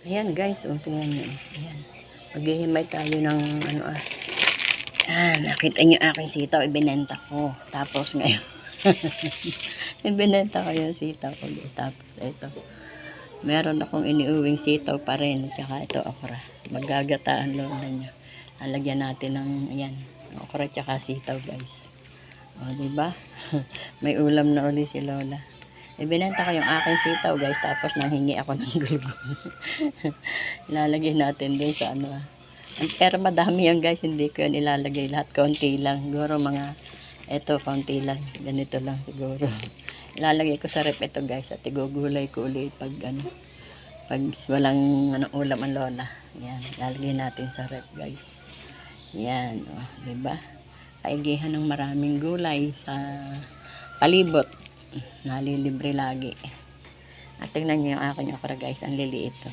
Ayan guys, tingnan nyo. Ayan. Maghihimay tayo ng ano nakita nyo aking sitaw, ibinenta ko. Tapos ngayon, ibinenta ko yung sitaw ko guys. Tapos ito, meron akong iniuwing sitaw pa rin. Tsaka ito, okra. Magagataan lola niya. Lalagyan natin ng, ayan, okra tsaka sitaw guys. O, diba? May ulam na uli si lola. Ibinenta ko yung aking sitaw guys. Tapos nanghingi ako ng gulgul. Ilalagay natin dun sa ano. Pero madami yan guys. Hindi ko yan ilalagay lahat. Konti lang. Siguro mga, eto konti lang. Ganito lang siguro. Ilalagay ko sa rep ito guys. At igugulay ko ulit pag ano. Pag walang ano, ulam ang lola. Yan. Ilalagay natin sa rep guys. Yan. O, diba? Kaigihan ng maraming gulay sa palibot. Nalilibre lagi. At tingnan nyo yung aking okra guys. Ang liliit to.